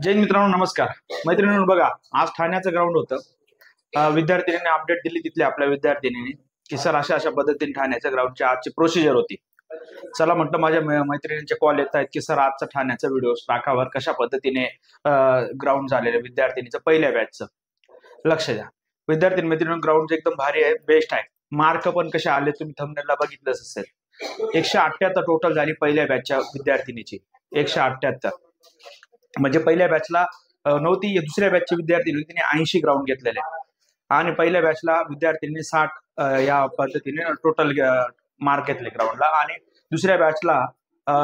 जय मित्रांनो, नमस्कार मैत्रिणींनो. बघा, आज ठाण्याचं ग्राउंड होतं. विद्यार्थिनींनी अपडेट दिली तिथल्या आपल्या विद्यार्थिनींनी की सर अशा अशा पद्धतीने ठाण्याच्या ग्राउंडची आजची प्रोसिजर होती. चला म्हटलं, माझ्या मैत्रिणींचे कॉल येत आहेत की सर आजचा ठाण्याचा व्हिडिओ टाकावर, कशा पद्धतीने ग्राउंड झालेलं विद्यार्थिनीचं पहिल्या बॅचचं. लक्ष द्या विद्यार्थी मैत्रिणींनो, ग्राउंड एकदम भारी आहे, बेस्ट आहे. मार्क पण कसे आले तुम्ही थंबनेलला बघितलंच असेल. 178 टोटल झाली पहिल्या बॅचच्या विद्यार्थिनीची. 178 म्हणजे पहिल्या बॅचला नव्हती, दुसऱ्या बॅचचे विद्यार्थी होते, तिने 80 ग्राउंड घेतलेले आणि पहिल्या बॅचला विद्यार्थ्यांनी 60 या पद्धतीने टोटल मार्क घेतले ग्राउंडला. आणि दुसऱ्या बॅचला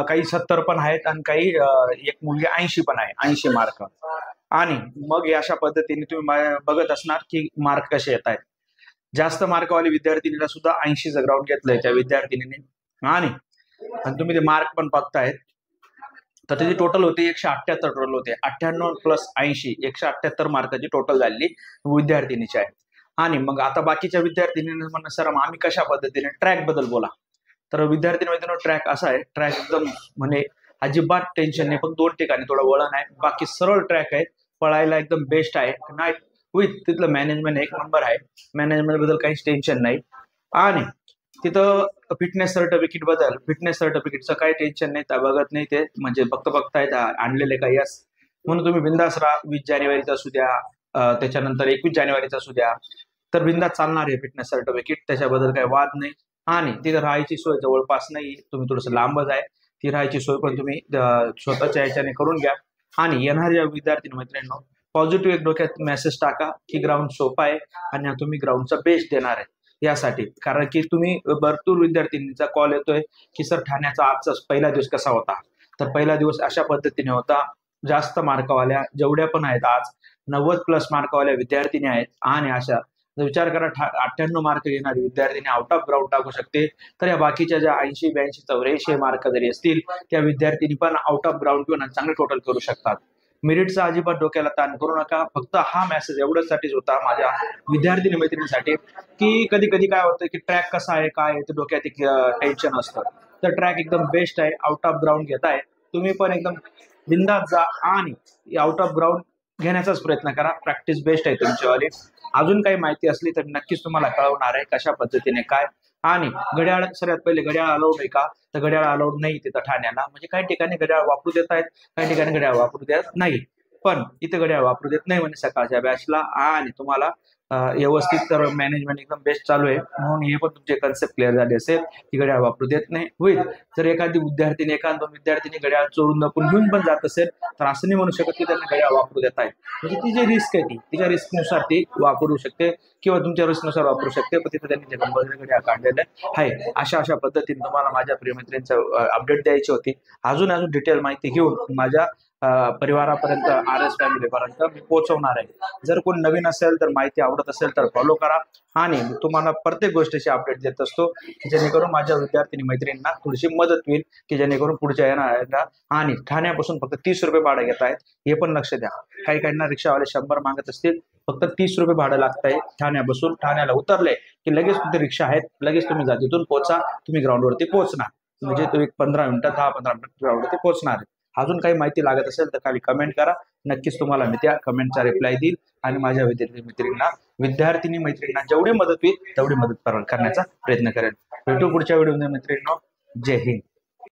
काही 70 पण आहेत आणि काही एक मुलगी 80 पण आहे, 80 मार्क. आणि मग अशा पद्धतीने तुम्ही बघत असणार की मार्क कसे येत आहेत. जास्त मार्कवाले विद्यार्थिनीला सुद्धा 80चं ग्राउंड घेतलंय त्या विद्यार्थिनीने. आणि तुम्ही ते मार्क पण बघतायत, तर त्याची टोटल होते 178 टोटल होते. 98 प्लस 80 178 मार्काची टोटल झालेली विद्यार्थिनीची आहे. आणि मग आता बाकीच्या विद्यार्थिनींना म्हणणं सर आम्ही कशा पद्धतीने ट्रॅक बद्दल बोला. तर विद्यार्थिनींमध्ये ट्रॅक असा आहे, ट्रॅक एकदम म्हणजे अजिबात टेन्शन नाही, फक्त 2 ठिकाणी थोडं वळण आहे, बाकी सरळ ट्रॅक आहे, पळायला एकदम बेस्ट आहे. नाही विथ तिथलं मॅनेजमेंट 1 नंबर आहे, मॅनेजमेंट बद्दल काहीच टेन्शन नाही. आणि तिथं फिटनेस सर्टिफिकेटचं काही टेन्शन नाही, त्या बघत नाही ते, म्हणजे फक्त बघतायत आणलेले काही असं. म्हणून तुम्ही बिंदास राहा. 20 जानेवारीचा असू द्या, त्याच्यानंतर 21 जानेवारीचा असू द्या, तर बिंदास चालणार आहे फिटनेस सर्टिफिकेट, त्याच्याबद्दल काही वाद नाही. आणि तिथं राहायची सोय जवळपास नाही, तुम्ही थोडंसं लांबच आहे, ती राहायची सोय पण तुम्ही स्वतःच्या ह्याच्याने करून घ्या. आणि येणाऱ्या विद्यार्थी मैत्रिणींनो, पॉझिटिव्ह एक डोक्यात मेसेज टाका की ग्राउंड सोपा आहे आणि तुम्ही ग्राउंडचा बेस्ट देणार आहे यासाठी. कारण की तुम्ही भरपूर विद्यार्थ्यांचा कॉल येतोय की सर ठाण्याचा आजचा पहिला दिवस कसा होता. तर पहिला दिवस अशा पद्धतीने होता, जास्त मार्कवाल्या जेवढ्या पण आहेत, आज 90 प्लस मार्कवाल्या विद्यार्थिनी आहेत. आणि अशा विचार करा, 98 मार्क घेणारी विद्यार्थिनी आउट ऑफ ग्राउंड टाकू शकते. तर या बाकीच्या ज्या 80 82 84 मार्क जरी असतील, त्या विद्यार्थिनी पण आउट ऑफ ग्राउंड घेऊन चांगले टोटल करू शकतात. मेरिटचा अजिबात डोक्याला ताण करू नका. फक्त हा मेसेज एवढ्यासाठीच होता माझ्या विद्यार्थिनी मैत्रिणींसाठी की कधी कधी काय होतं की ट्रॅक कसा आहे काय आहे ते डोक्यात एक टेन्शन असतं. तर ट्रॅक एकदम बेस्ट आहे, आउट ऑफ ग्राउंड घेताय तुम्ही पण एकदम बिंदास जा आणि आउट ऑफ ग्राउंड घेण्याचाच प्रयत्न करा. प्रॅक्टिस बेस्ट आहे तुमच्यावाली. अजून काही माहिती असली तर नक्कीच तुम्हाला कळवणार आहे कशा पद्धतीने काय. आणि घड्याळ सर्वात पहिले, घड्याळ अलाउड आहे का, तर घड्याळ अलाउड नाही तिथं ठाण्याला. म्हणजे काही ठिकाणी घड्याळ वापरू देत आहेत, काही ठिकाणी घड्याळ वापरू देत नाही, पण इथे घड्याळ वापरू देत नाही म्हणजे सकाळच्या बॅचला. आणि तुम्हाला व्यवस्थित तर मॅनेजमेंट एकदम बेस्ट चालू आहे, म्हणून हे पण तुमचे कन्सेप्ट क्लिअर झाले असेल की घड्याळ वापरू देत नाही. होईल जर एखादी विद्यार्थिनी, एखाद विद्यार्थिनी घड्याळ चोरून नपून घेऊन पण जात असेल, तर असं नाही म्हणू शकत की त्यांना घड्याळ वापरू देत आहे. म्हणजे ती जी रिस्क आहे ती तिच्या रिस्कनुसार ती वापरू शकते किंवा तुमच्या रिस्कनुसार वापरू शकते, पण तिथे त्यांनी कंपल्सरी घड्याळ काढलेलं आहे. अशा पद्धतीने तुम्हाला माझ्या प्रियमित्रांचं अपडेट द्यायची होती. अजून डिटेल माहिती घेऊन माझ्या परिवारापर्यंत, RS फॅमिलीपर्यंत मी पोहोचवणार आहे. जर कोण नवीन असेल तर माहिती आवडत असेल तर फॉलो करा. आणि तुम्हाला प्रत्येक गोष्टीची अपडेट देत असतो जेणेकरून माझ्या विद्यार्थिनी मैत्रिणींना थोडीशी मदत होईल, की जेणेकरून पुढच्या येणाऱ्या. आणि ठाण्यापासून फक्त 30 रुपये भाडं घेत आहेत, हे पण लक्ष द्या. काही काहींना रिक्षावाले 100 मागत असतील, फक्त 30 रुपये भाडं लागत आहे ठाण्यापासून. ठाण्याला उतरले की लगेच तुमचे रिक्षा आहेत, लगेच तुम्ही तिथून पोहोचा, तुम्ही ग्राउंडवरती पोहोचणार. म्हणजे तुम्ही 15 मिनिटात 10-15 मिनिटात ग्राउंडवरती पोहोचणार. अजून काही माहिती लागत असेल तर खाली कमेंट करा, नक्कीच तुम्हाला मी त्या कमेंटचा रिप्लाय देईल. आणि माझ्या विद्यार्थिनी मैत्रिणींना जेवढी मदत होईल तेवढी मदत करण्याचा प्रयत्न करेन. भेटू पुढच्या व्हिडिओमध्ये मैत्रिणींनो. जय हिंद.